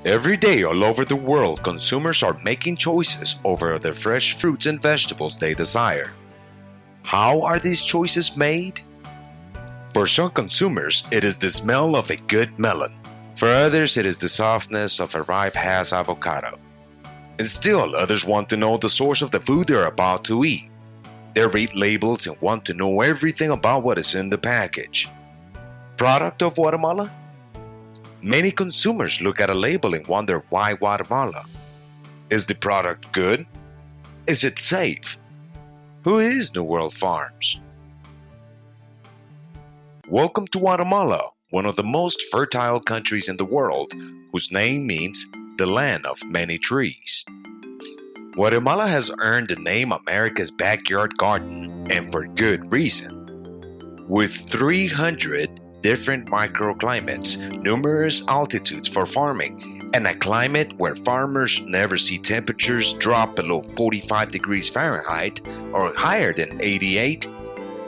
Every day all over the world, consumers are making choices over the fresh fruits and vegetables they desire. How are these choices made? For some consumers, it is the smell of a good melon. For others, it is the softness of a ripe Hass avocado. And still, others want to know the source of the food they're about to eat. They read labels and want to know everything about what is in the package. Product of Guatemala? Many consumers look at a label and wonder why Guatemala. Is the product good? Is it safe? Who is New World Farms? Welcome to Guatemala, one of the most fertile countries in the world, whose name means the land of many trees. Guatemala has earned the name America's backyard garden, and for good reason. With 300 different microclimates, numerous altitudes for farming, and a climate where farmers never see temperatures drop below 45 degrees Fahrenheit or higher than 88,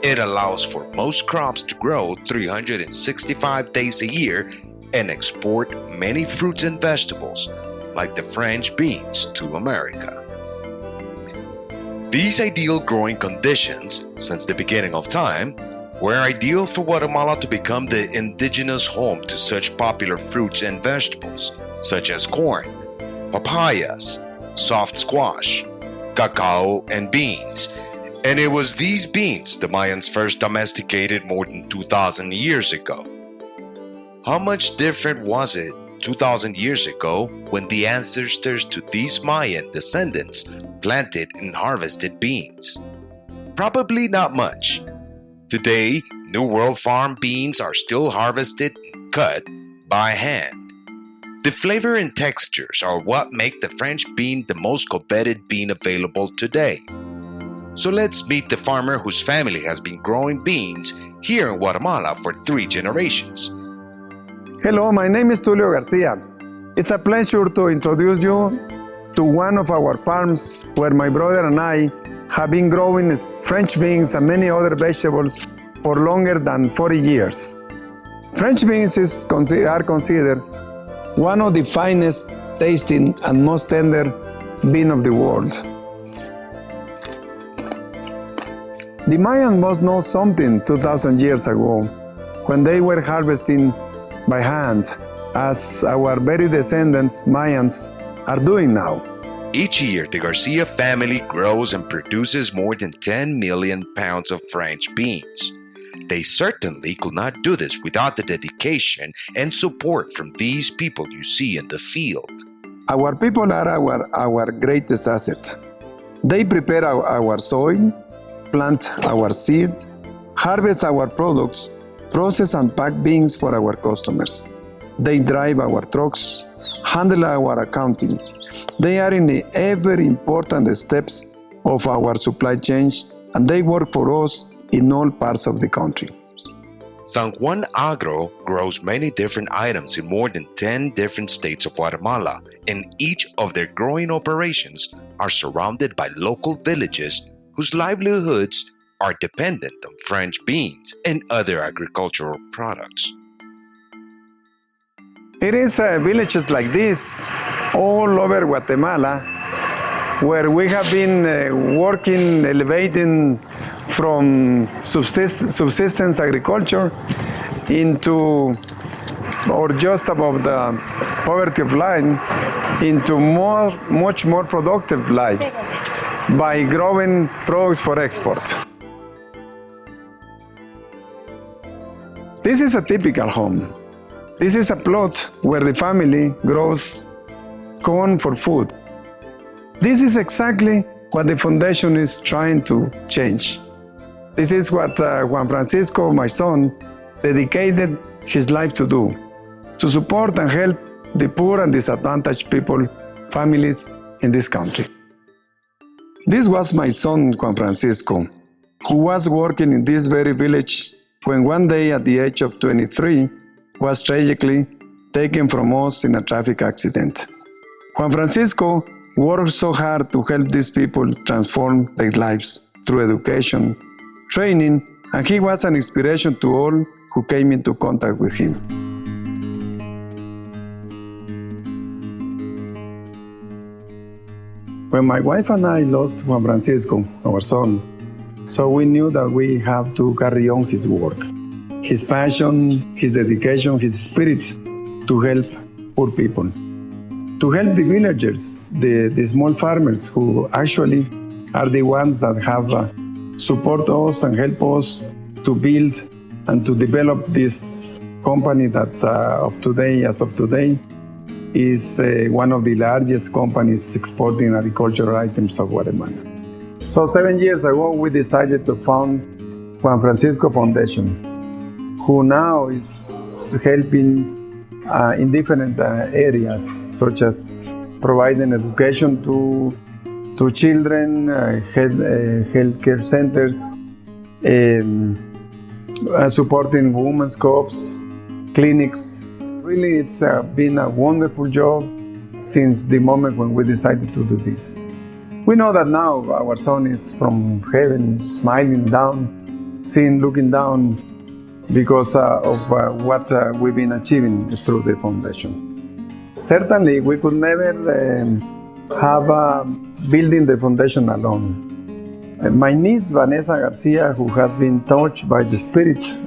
it allows for most crops to grow 365 days a year and export many fruits and vegetables, like the French beans, to America. These ideal growing conditions, since the beginning of time, were ideal for Guatemala to become the indigenous home to such popular fruits and vegetables, such as corn, papayas, soft squash, cacao, and beans. And it was these beans the Mayans first domesticated more than 2,000 years ago. How much different was it 2,000 years ago when the ancestors to these Mayan descendants planted and harvested beans? Probably not much. Today, New World Farm beans are still harvested and cut by hand. The flavor and textures are what make the French bean the most coveted bean available today. So let's meet the farmer whose family has been growing beans here in Guatemala for 3 generations. Hello, my name is Tulio Garcia. It's a pleasure to introduce you to one of our farms where my brother and I have been growing French beans and many other vegetables for longer than 40 years. French beans are considered one of the finest tasting and most tender bean of the world. The Mayans must know something 2,000 years ago when they were harvesting by hand, as our very descendants Mayans are doing now. Each year, the Garcia family grows and produces more than 10 million pounds of French beans. They certainly could not do this without the dedication and support from these people you see in the field. Our people are our greatest asset. They prepare our soil, plant our seeds, harvest our products, process and pack beans for our customers. They drive our trucks, handle our accounting. They are in the ever important steps of our supply chain, and they work for us in all parts of the country. San Juan Agro grows many different items in more than 10 different states of Guatemala, and each of their growing operations are surrounded by local villages whose livelihoods are dependent on French beans and other agricultural products. It is villages like this all over Guatemala where we have been working, elevating from subsistence agriculture into, or just above the poverty of line, into much more productive lives by growing products for export. This is a typical home. This is a plot where the family grows corn for food. This is exactly what the foundation is trying to change. This is what Juan Francisco, my son, dedicated his life to do, to support and help the poor and disadvantaged people, families in this country. This was my son, Juan Francisco, who was working in this very village when one day at the age of 23, was tragically taken from us in a traffic accident. Juan Francisco worked so hard to help these people transform their lives through education, training, and he was an inspiration to all who came into contact with him. When my wife and I lost Juan Francisco, our son, so we knew that we have to carry on his work, his passion, his dedication, his spirit to help poor people, to help the villagers, the small farmers who actually are the ones that have support us and help us to build and to develop this company that as of today, is one of the largest companies exporting agricultural items of Guatemala. So 7 years ago, we decided to found Juan Francisco Foundation, who now is helping in different areas, such as providing education to children, healthcare centers, supporting women's co-ops, clinics. Really, it's been a wonderful job since the moment when we decided to do this. We know that now our son is from heaven, smiling down, looking down because of what we've been achieving through the foundation. Certainly, we could never have building the foundation alone. My niece, Vanessa Garcia, who has been touched by the spirit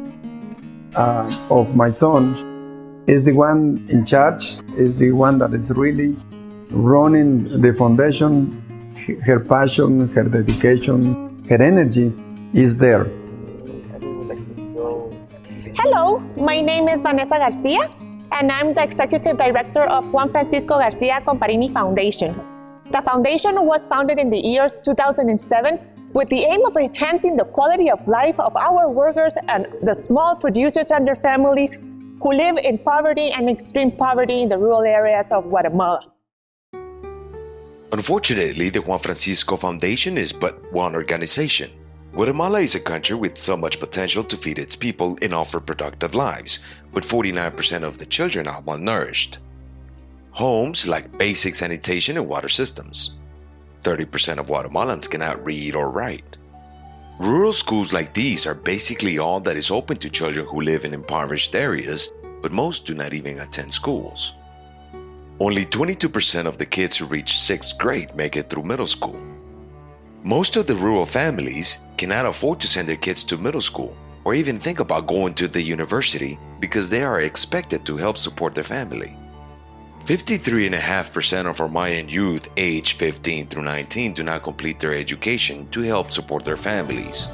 of my son, is the one in charge, is the one that is really running the foundation. Her passion, her dedication, her energy is there. Hello, my name is Vanessa Garcia, and I'm the Executive Director of Juan Francisco Garcia Comparini Foundation. The foundation was founded in the year 2007 with the aim of enhancing the quality of life of our workers and the small producers and their families who live in poverty and extreme poverty in the rural areas of Guatemala. Unfortunately, the Juan Francisco Foundation is but one organization. Guatemala is a country with so much potential to feed its people and offer productive lives, but 49% of the children are malnourished. Homes lack basic sanitation and water systems. 30% of Guatemalans cannot read or write. Rural schools like these are basically all that is open to children who live in impoverished areas, but most do not even attend schools. Only 22% of the kids who reach 6th grade make it through middle school. Most of the rural families cannot afford to send their kids to middle school or even think about going to the university because they are expected to help support their family. 53.5% of our Mayan youth aged 15 through 19 do not complete their education to help support their families.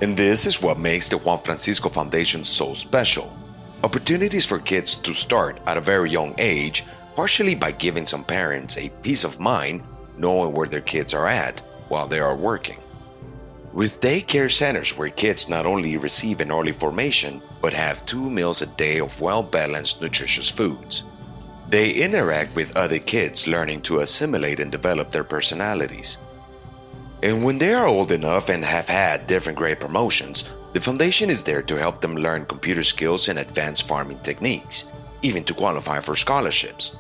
And this is what makes the Juan Francisco Foundation so special. Opportunities for kids to start at a very young age, partially by giving some parents a peace of mind knowing where their kids are at while they are working. With daycare centers where kids not only receive an early formation, but have 2 meals a day of well-balanced, nutritious foods. They interact with other kids, learning to assimilate and develop their personalities. And when they are old enough and have had different grade promotions, the foundation is there to help them learn computer skills and advanced farming techniques, even to qualify for scholarships.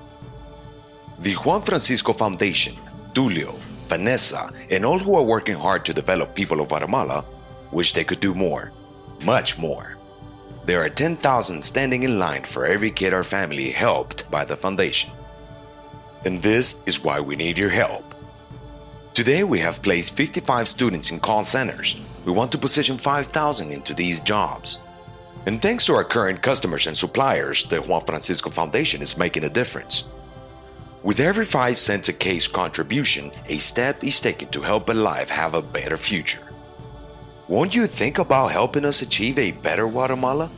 The Juan Francisco Foundation, Tulio, Vanessa, and all who are working hard to develop people of Guatemala wish they could do more, much more. There are 10,000 standing in line for every kid or family helped by the foundation. And this is why we need your help. Today we have placed 55 students in call centers. We want to position 5,000 into these jobs. And thanks to our current customers and suppliers, the Juan Francisco Foundation is making a difference. With every 5 cents a case contribution, a step is taken to help a life have a better future. Won't you think about helping us achieve a better Guatemala?